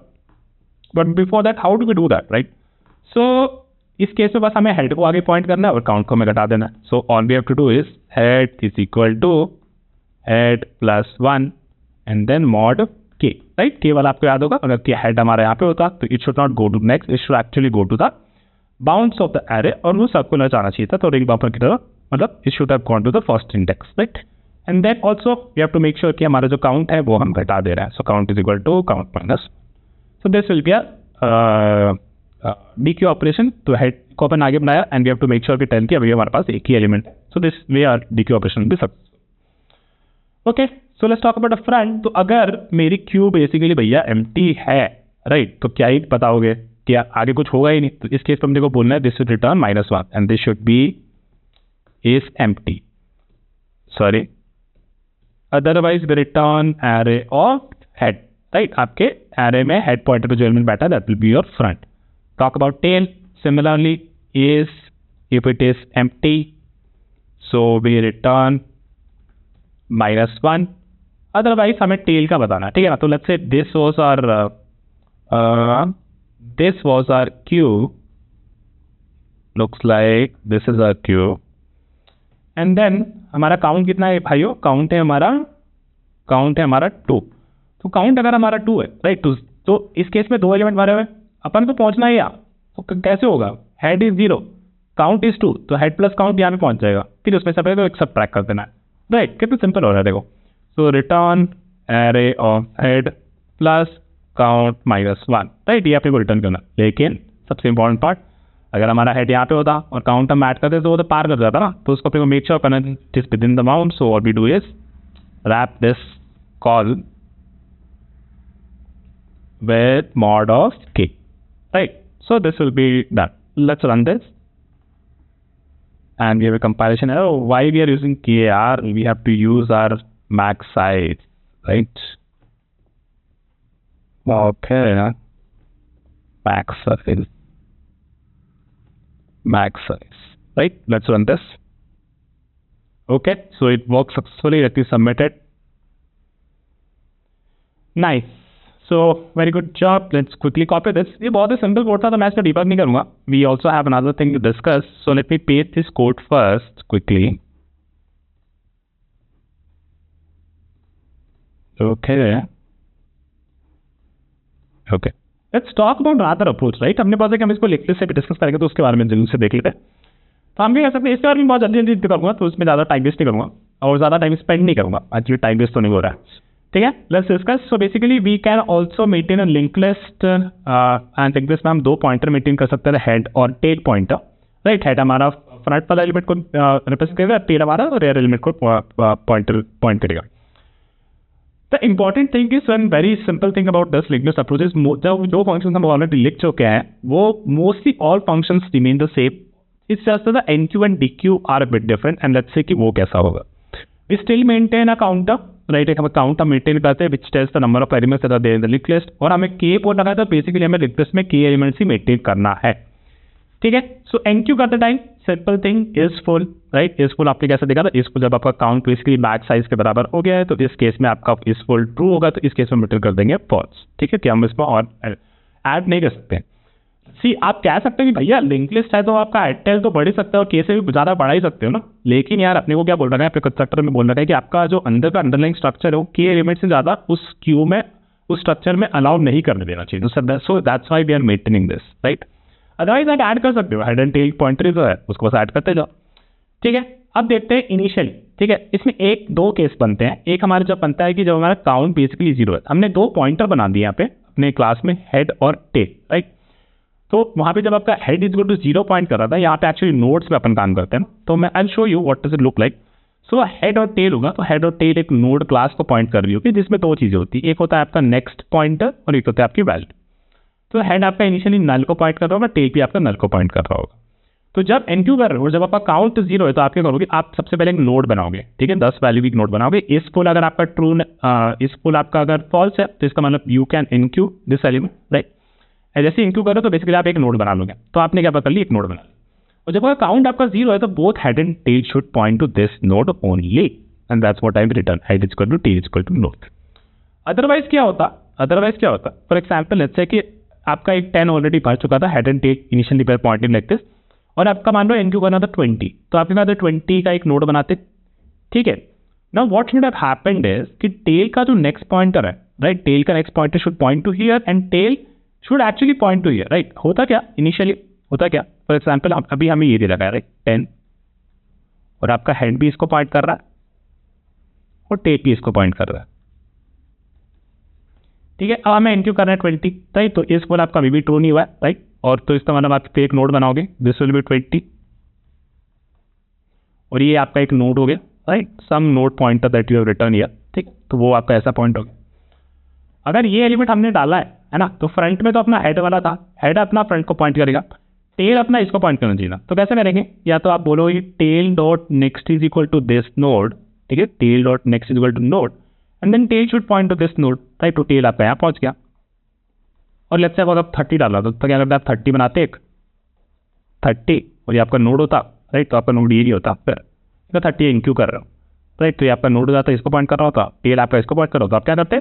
But before that how do we do that, right. So इस केस में बस हमें हेड को आगे पॉइंट करना है और काउंट को हमें घटा देना है। So all we have to do is head is equal to head plus 1 and then mod k, right. केवल आपको याद होगा अगर हेड हमारा यहाँ पे होता तो it should not go to next, it should actually go to the bounds of the array, और वो सर्कुलर जाना चाहिए था, तो रिंग बफर की तरह, मतलब it should have gone to the first index, right. And then also we have to make sure कि हमारा जो काउंट है वो हम घटा दे रहे हैं। So count is equal to count minus, so this will be dequeue operation. तो हेड को अपन आगे बनाया and we have to make sure कि 10 की अभी हमारे पास एक ही एलिमेंट है, so this way our dequeue operation भी successful. Okay, so let's talk about a front. तो अगर मेरी क्यू बेसिकली भैया एम्प्टी है, राइट, तो क्या ही बताओगे कि आगे कुछ होगा ही नहीं, तो इस केस पर हमने को बोलना है this will return -1 and this should be is empty, sorry, otherwise we return array of head, right. आपके एरे में हेड पॉइंटर पे जो एलिमेंट बैठा है that will be your front. Talk about tail, similarly is if it is empty, so we return -1, otherwise हमें tail का बताना है, ठीक है ना। तो let's say this was our queue, looks like this is our Q, and then हमारा count कितना है भाइयों, काउंट है हमारा काउंट है हमारा 2। तो काउंट अगर हमारा 2 है, राइट, तो इस केस में 2 एलिमेंट भरे हुए, अपन को पहुंचना है यहाँ, तो कैसे होगा? हेड इज 0, काउंट इज 2, तो हेड प्लस काउंट यहाँ पे पहुंच जाएगा, फिर उसमें सब एक सब्ट्रैक्ट कर देना है, राइट। कितना सिंपल हो रहा है देखो। So return array of head plus count -1, right, ये अपने को रिटर्न करना। लेकिन सबसे इंपॉर्टेंट पार्ट, अगर हमारा हेड यहाँ पे होता और काउंट हम ऐड करते तो वो तो पार कर जाता ना, तो उसको अपने को मेक श्योर करना it is within the bound. So what we do is wrap this call with mod of k, right? So this will be done. Let's run this and we have a compilation error. Why we are using kar? We have to use our max size, right? Okay, max size, right? Let's run this. Okay, so it works successfully. Let me submit it. Nice. So very good job. Let's quickly copy this. ये बहुत ही simple code था, तो मैं इसका debug नहीं करूँगा. We also have another thing to discuss. So let me paste this code first quickly. Okay. Let's talk about another approach, right? हमने बोला कि हम इसको लिख से भी डिस्कस करेंगे, तो उसके बारे में जरूर से देख लेते हैं. तो हम क्या कर सकते हैं, इसके बारे में बहुत जल्दी करूँगा, तो उसमें ज़्यादा टाइम वेस्ट नहीं करूँगा और ज़्यादा टाइम स्पेंड नहीं करूँगा. एक्चुअली टाइम वेस्ट तो नहीं हो रहा है, ठीक है. Let's discuss. So basically we can also maintain a link list and link list में हम 2 पॉइंटर मेंटेन कर सकते हैं, हेड और टेल पॉइंटर, राइट. हेड हमारा फ्रंट वाला एलिमेंट को रिप्रेजेंट करेगा, टेल हमारा रेयर एलिमेंट को पॉइंट करेगा. The important thing is one very simple thing about this link list approach is जो फंक्शन हम ऑलरेडी लिख चुके हैं वो mostly all functions remain the same. It's just the enqueue and dequeue are a bit different and let's say कि वो कैसा होगा. We still maintain a counter, right. एक हम काउंट हम मेंटेन करते हैं which tells the number of elements that are there in the link list, और हमें के पोर्ट लगाया था. बेसिकली हमें लिंक लिस्ट में के एलिमेंट्स ही मेंटेन करना है, ठीक है. सो एनक्यू करते time simple thing is full, right. Is full आपने कैसे देखा था, इज फुल जब आपका काउंट बेसिकली मैक्स साइज के बराबर हो गया है, तो इस केस में आपका इज फुल ट्रू होगा, तो इस केस में रिटर्न कर देंगे फॉल्स, ठीक है. कि हम इसमें और ऐड नहीं कर सकते. सी आप कह सकते हैं कि भैया लिंक लिस्ट है तो आपका एडटेल तो बढ़ ही सकता है और के से भी ज़्यादा बढ़ा ही सकते हो ना. लेकिन यार अपने को क्या बोल रहा है, अपने कंस्ट्रक्टर में बोल रहा है कि आपका जो अंदर का अंडरलाइंग स्ट्रक्चर है वो के एलिमेंट से ज़्यादा उस क्यू में उस स्ट्रक्चर में अलाउ नहीं करने देना चाहिए. So that's why we are maintaining this, right. Otherwise आप ऐड कर सकते हो, हेड एंड टेल पॉइंटर जो है उसको बस ऐड करते जाओ, ठीक है. अब देखते हैं इनिशियली, ठीक है. इसमें 1-2 केस बनते हैं. एक हमारे जब बनता है कि जब हमारा काउंट बेसिकली 0 है, हमने 2 पॉइंटर बना दिए यहाँ पे अपने क्लास में, हेड और टेल, राइट. तो वहाँ पे जब आपका head is equal to 0 point कर रहा था, यहाँ पे एक्चुअली नोड्स में अपन काम करते हैं. तो मैं I show you what does it look like. So head और टेल होगा, तो हेड और टेल एक नोड क्लास को पॉइंट कर रही होगी जिसमें 2 चीज़ें होती है. एक होता है आपका नेक्स्ट पॉइंटर और एक होता है आपकी वैल्यू. तो हेड आपका इनिशियली नल को पॉइंट कर रहा होगा, टेल भी आपका नल को पॉइंट कर रहा होगा. तो जब एनक्यू कर रहे हो, जब आपका काउंट 0 है, तो आप क्या करोगे, आप सबसे पहले एक नोड बनाओगे, ठीक है. 10 वैल्यू की नोड बनाओगे. इस फुल अगर आपका ट्रू, इस फुल आपका अगर फॉल्स है, तो इसका मतलब you can enqueue this element, right. जैसे इनक्यू करो तो बेसिकली आप एक नोड बना लोगे. तो आपने क्या कर लिया, एक नोड बना लिया. और जब काउंट आपका 0 है, तो both head and tail should point to this node only, and that's what I return, head is equal to tail is equal to node. Otherwise क्या होता, फॉर एग्जाम्पल लेट्स से कि आपका एक 10 ऑलरेडी भर चुका था, head and tail initially pointed like this, और आपका मान लो एनक्यू करना था 20, तो आपके पास 20 का एक नोड बनाते, ठीक है. Now what should have happened is कि टेल का जो नेक्स्ट पॉइंटर है, राइट, टेल का next pointer should point to here and tail should actually point to here, right. होता क्या इनिशियली, होता क्या, फॉर एग्जाम्पल अभी हमें ये दे लगा है, राइट, 10, और आपका हेड भी इसको पॉइंट कर रहा है और टेल भी इसको पॉइंट कर रहा है, ठीक है. अब हमें एनक्यू करना है 20, राइट. तो इस बोल आपका अभी भी ट्रू नहीं हुआ है, राइट. और तो इसका मतलब आप एक नोड बनाओगे, दिस विल बी 20, और ये आपका एक नोड हो गया, right. Some node pointer that you have return here, ठीक. तो वो आपका ऐसा पॉइंट हो गया. अगर ये एलिमेंट हमने डाला है ना, तो फ्रंट में तो अपना हेड वाला था, हेड अपना फ्रंट को पॉइंट करेगा, टेल अपना इसको पॉइंट करना चाहिए ना. तो कैसे करेंगे, या तो आप बोलो ये tail dot next is equal to this node, ठीक है. Tail dot next is equal to node and then tail should point to this node, right. तो टेल आपका यहाँ पहुंच गया. और लेट्स से अगर आप 30 डाला तो क्या करते आप 30 बनाते, एक 30, और ये आपका नोड होता, राइट. तो आपका नोड ये नहीं होता, फिर 30 इनक्यू कर रहा हूँ, राइट. तो ये आपका नोड हो जाता है, इसको पॉइंट कर रहा होता, टेल आपका इसको पॉइंट कर रहा होता. आप क्या करते,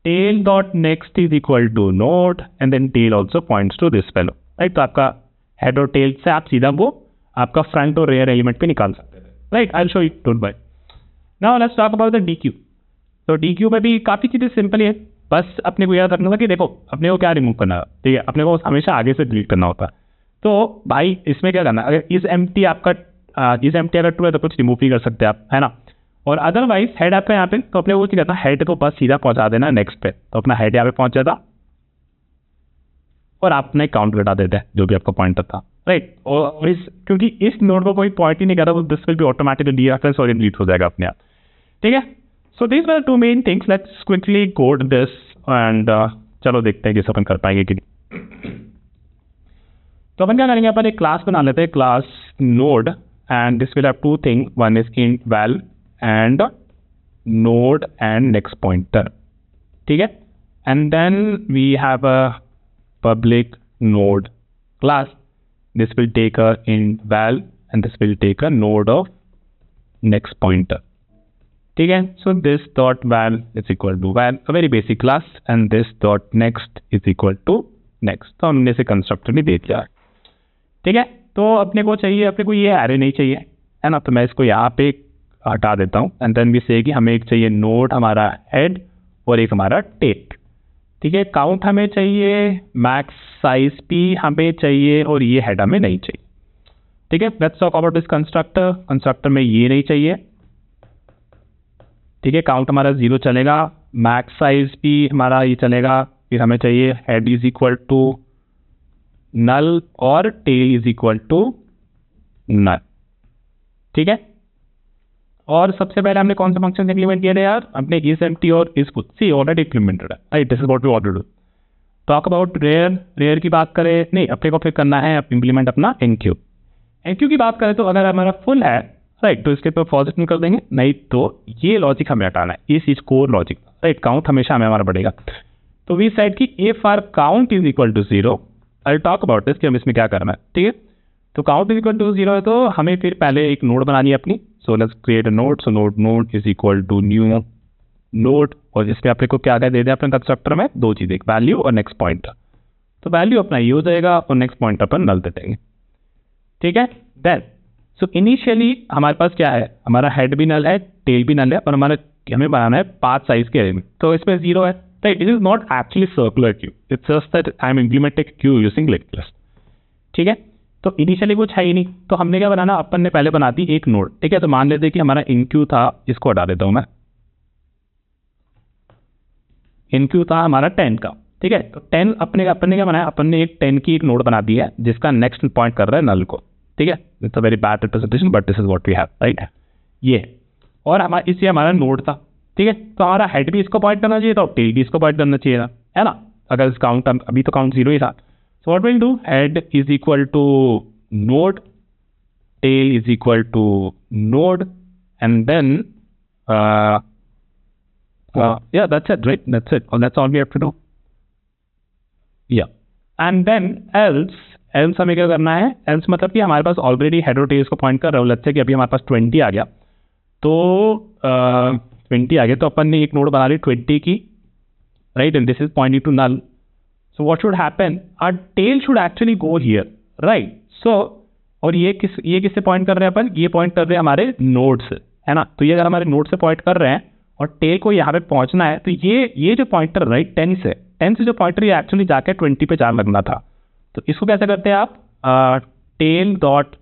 tail dot next is equal to node and then tail also points to this fellow, right. तो आपका हेड और टेल से आप सीधा वो आपका फ्रंट और रेयर एलिमेंट पे निकाल सकते हैं, right. I will show it, don't buy. Now let's talk about the dequeue. तो डी क्यू में भी काफ़ी चीज़ें सिंपल है, बस अपने को याद रखना था कि देखो अपने को क्या रिमूव करना है, ठीक है, अपने को हमेशा आगे से डिलीट करना होता है। तो भाई इसमें क्या करना है, अगर इस एम्प्टी आपका इस एम्प्टी अगर ट्रू है तो कुछ रिमूव नहीं कर सकते आप, है ना। और अदरवाइज हेड आपका यहाँ पे, तो अपने को क्या करना, हेड को बस सीधा पहुंचा देना नेक्स्ट पे, तो अपना हेड यहाँ पे पहुंच जाता और आपने काउंट घटा देते हैं जो भी आपका पॉइंटर था, राइट। और इस क्योंकि इस नोड को कोई पॉइंट ही नहीं कर रहा, तो this will be automatically dereference और डिलीट हो जाएगा अपने आप, ठीक है। So these were two main things, let's quickly code this and चलो देखते हैं कि अपन कर पाएंगे कि नहीं। तो अपन क्या करेंगे, अपन एक क्लास बना लेते हैं, class node, and this will have two thing, one is int val and node and next pointer, ठीक है। And then we have a public node class. This will take a int val and this will take a node of next pointer, ठीक है। So this dot val is equal to val, a very basic class, and this dot next is equal to next. तो हमने इसे constructor में दे दिया, ठीक है। तो अपने को चाहिए, अपने को ये एरे नहीं चाहिए, है ना, तो मैं इसको यहाँ पे हटा देता हूँ। एंड देन वी से कि हमें एक चाहिए नोड हमारा हेड और एक हमारा टेल, ठीक है। काउंट हमें चाहिए, मैक्स साइज भी हमें चाहिए और ये हेड हमें नहीं चाहिए, ठीक है। Let's talk about this constructor. Constructor में ये नहीं चाहिए, ठीक है। काउंट हमारा 0 चलेगा, मैक्स साइज भी हमारा ये चलेगा, फिर हमें चाहिए head is equal to null और tail is equal to null, ठीक है। और सबसे पहले हमने कौन सा फंक्शन इंप्लीमेंट किया है यार, हमने इस एम्प्टी और इस पुट, सी ऑलरेडी इंप्लीमेंटेड है, राइट। This is what we want to do. Talk about rear, rear की बात करें, नहीं अपने को फिर करना है इंप्लीमेंट अपना एनक्यू। एनक्यू की बात करें तो अगर हमारा फुल है, राइट, तो इसके ऊपर पॉजिटिव कर देंगे, नहीं तो ये लॉजिक हमें हटाना है, इस कोर लॉजिक, राइट। काउंट हमेशा हमें हमारा बढ़ेगा, तो वी सेड कि if our count is equal to 0, I talk about this कि हम इसमें क्या करना है, ठीक है। तो काउंट इज इक्वल टू 0 है तो हमें फिर पहले एक नोड बनानी है अपनी। So let's create a node. So node is equal to new node, और इसमें अपने को क्या क्या दे दें अपने कंस्ट्रक्टर में, दो चीज़ें, वैल्यू और नेक्स्ट पॉइंटर। तो वैल्यू अपना ये हो जाएगा और नेक्स्ट पॉइंटर पर नल दे देंगे, ठीक है। देन सो इनिशियली हमारे पास क्या है, हमारा हेड भी नल है, टेल भी नल है, और हमारा हमें बनाना है 5 साइज के एरे में, तो इसमें 0 है, right. It is not actually circular queue, it's just that I am implementing Q using linked list, ठीक है। तो इनिशियली कुछ है ही नहीं, तो हमने क्या बनाना, अपन ने पहले बना दी एक नोड, ठीक है। तो मान लेते कि हमारा इनक्यू था, इसको हटा देता हूं मैं, इनक्यू था हमारा 10 का, ठीक है। तो 10 अपने क्या बनाया, अपन ने एक 10 की एक नोड बना दी है जिसका नेक्स्ट पॉइंट कर रहा है नल को, ठीक है। It's a very bad representation but this is what we have, right. ये और हमारा इससे हमारा नोड था, ठीक है। तो हमारा हेड भी इसको पॉइंट करना चाहिए था और टेल भी इसको पॉइंट करना चाहिए था, है ना। अगर इस काउंट अभी तो काउंट 0 ही था। So what we'll do, head is equal to node, tail is equal to node, and then yeah, that's it, right? That's it. Well, that's all we have to do. Yeah, and then else हमें क्या करना है, else मतलब कि हमारे पास already head और tales को point कर रहा हूँ। लेट्स से कि अभी हमारे पास 20 आ गया, तो 20 आ गया, तो अपन ने एक नोड बना ली 20 की, राइट, and this is pointing to null. So what should happen? Our tail should actually go here, right? So और ये किससे पॉइंट कर रहे हैं अपन, ये पॉइंट कर रहे हैं हमारे नोड से, है ना. तो ये अगर हमारे नोड से पॉइंट कर रहे हैं और टेल को यहाँ पे पहुंचना है, तो ये जो पॉइंटर, राइट, 10 से जो पॉइंटर ये एक्चुअली जाके 20 पे जा लगना था. तो इसको कैसे करते हैं आप, tail dot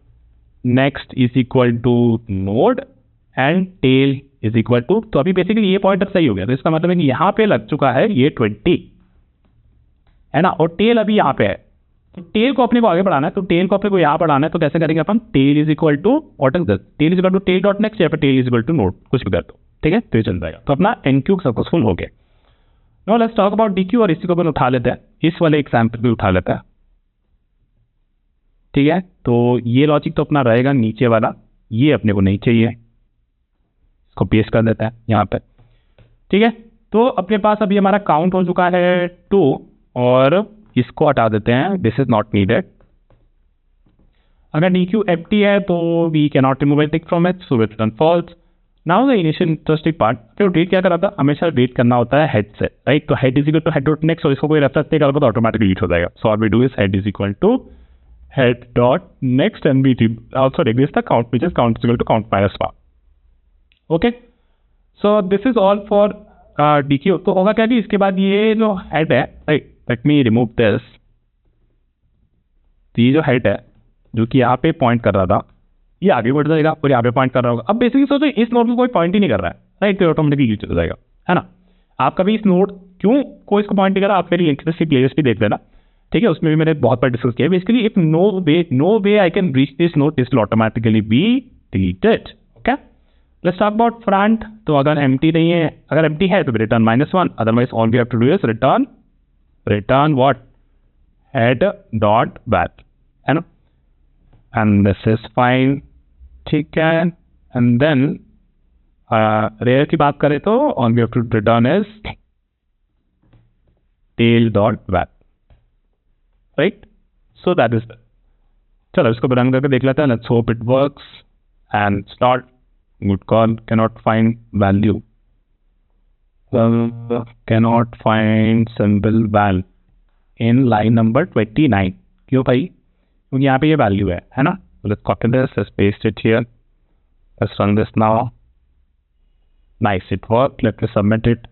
next is equal to node and tail is equal to, तो अभी बेसिकली ये पॉइंटर सही हो गया. तो इसका मतलब है कि यहाँ पे लग चुका है ये 20, है ना, और टेल अभी यहाँ पे है. तो टेल को अपने को आगे बढ़ाना है, तो टेल को अपने को यहाँ बढ़ाना है. तो कैसे करेंगे अपन, tail is equal to what is this, tail is equal to tail dot next, या फिर tail is equal to node, कुछ भी कर दो, ठीक है. तो ये चल जाएगा. तो अपना एनक्यू सक्सेसफुल हो गया. Now let's talk about dequeue, और इसी को अपन उठा लेते हैं, इस वाले एग्जाम्पल भी उठा लेते हैं, ठीक है. तो ये लॉजिक तो अपना रहेगा नीचे वाला, ये अपने को नहीं चाहिए, इसको पेस्ट कर देते हैं यहाँ पे, ठीक है. तो अपने पास अभी हमारा काउंट हो चुका है 2, और इसको हटा देते हैं, दिस इज नॉट नीडेड. अगर DQ empty है तो we can not remove anything from it, so it return false. Now the initial interesting part, फिर रीड क्या करा था, हमेशा रीड करना होता है हेड से, राइट. तो head is equal to head dot next, और इसको कोई रेफरेंस नहीं करोगे तो ऑटोमेटिकली रीड हो जाएगा. So all we do is head is equal to head dot next, and we also reduce the count, which is count is equal to count minus 1. Okay, so this is all for dequeue तो होगा क्या कि इसके बाद ये जो head है, right, let me remove this, ये जो हेड है जो कि यहाँ पे पॉइंट कर रहा था, ये आगे बढ़ जाएगा और यहाँ पे पॉइंट कर रहा होगा। अब बेसिकली सोचो इस नोड में कोई पॉइंट ही नहीं कर रहा है, राइट, तो ऑटोमेटिकली चल जाएगा, है ना। आप कभी इस नोड क्यों कोई इसको पॉइंट नहीं कर रहा, आप मेरी लिंक्डइन की प्लेलिस्ट भी देख लेना, ठीक है, उसमें भी मैंने बहुत बार डिस्कस किया। Basically if no way I can reach this node, this will automatically be deleted. Okay, let's talk about front. तो अगर एम्प्टी नहीं है, अगर एम्प्टी है तो return -1, otherwise all we have to do is return what, head dot back, है ना, and this is fine, ठीक है। एंड देन रेयर की बात करें तो all we have to return is tail dot back, right, so that is that. चलो इसको रन करके देख लेते हैं, let's hope it works and start. Good call, cannot find value, cannot find symbol val in line number 29। क्यों भाई, क्योंकि यहाँ पे ये वैल्यू है ना। Let's copy this, let's paste it here, let's run this now. Nice, it work, let me submit it.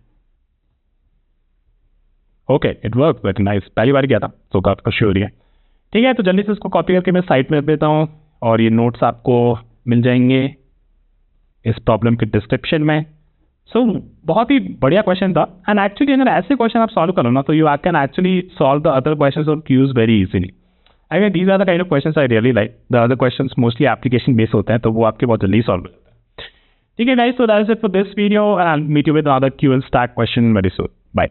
Okay, it work very nice, पहली बार किया था तो आपका श्योर है, ठीक है। तो जल्दी से इसको कॉपी करके मैं साइट में रख देता हूँ और ये नोट्स आपको मिल जाएंगे इस प्रॉब्लम के डिस्क्रिप्शन में। सो बहुत ही बढ़िया क्वेश्चन था, एंड एक्चुअली अगर ऐसे क्वेश्चन आप सॉल्व करो ना तो you can actually solve the other questions और queues very easily. I mean these are the kind of questions I really like. The other questions mostly application based होते हैं तो वो आपके बहुत जल्दी सॉल्व हो जाते हैं, ठीक है guys. So that is it for this video and meet you with other queue and stack question very soon, bye.